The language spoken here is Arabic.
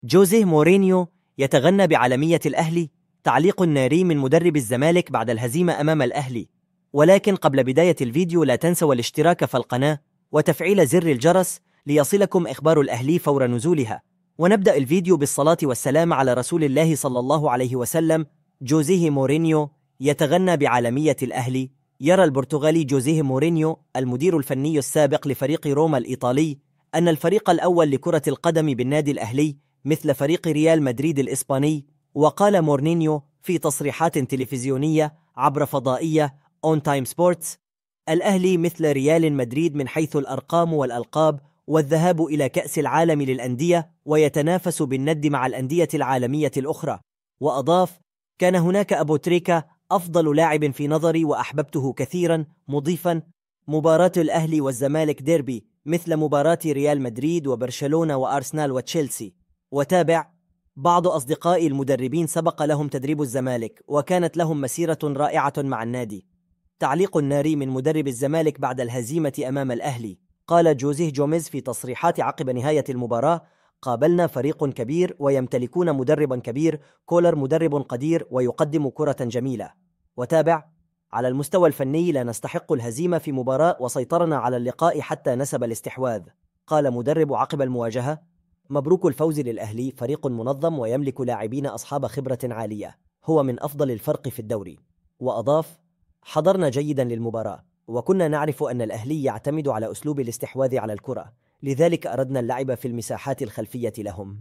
جوزيه مورينيو يتغنى بعالمية الأهلي. تعليق ناري من مدرب الزمالك بعد الهزيمة أمام الأهلي. ولكن قبل بداية الفيديو لا تنسوا الاشتراك في القناة وتفعيل زر الجرس ليصلكم إخبار الأهلي فور نزولها. ونبدأ الفيديو بالصلاة والسلام على رسول الله صلى الله عليه وسلم. جوزيه مورينيو يتغنى بعالمية الأهلي. يرى البرتغالي جوزيه مورينيو المدير الفني السابق لفريق روما الإيطالي أن الفريق الأول لكرة القدم بالنادي الأهلي مثل فريق ريال مدريد الإسباني. وقال مورينيو في تصريحات تلفزيونية عبر فضائية On Time Sports: الأهلي مثل ريال مدريد من حيث الأرقام والألقاب والذهاب إلى كأس العالم للأندية، ويتنافس بالند مع الأندية العالمية الأخرى. وأضاف: كان هناك أبو تريكة أفضل لاعب في نظري وأحببته كثيرا، مضيفا: مباراة الأهلي والزمالك ديربي مثل مباراة ريال مدريد وبرشلونة وأرسنال وتشيلسي. وتابع: بعض أصدقائي المدربين سبق لهم تدريب الزمالك وكانت لهم مسيرة رائعة مع النادي. تعليق ناري من مدرب الزمالك بعد الهزيمة أمام الأهلي. قال جوزيه جوميز في تصريحات عقب نهاية المباراة: قابلنا فريق كبير ويمتلكون مدربا كبير، كولر مدرب قدير ويقدم كرة جميلة. وتابع: على المستوى الفني لا نستحق الهزيمة في مباراة وسيطرنا على اللقاء حتى نسب الاستحواذ. قال مدرب عقب المواجهة: مبروك الفوز للأهلي، فريق منظم ويملك لاعبين أصحاب خبرة عالية، هو من أفضل الفرق في الدوري. وأضاف: حضرنا جيدا للمباراة وكنا نعرف أن الأهلي يعتمد على أسلوب الاستحواذ على الكرة، لذلك أردنا اللعب في المساحات الخلفية لهم.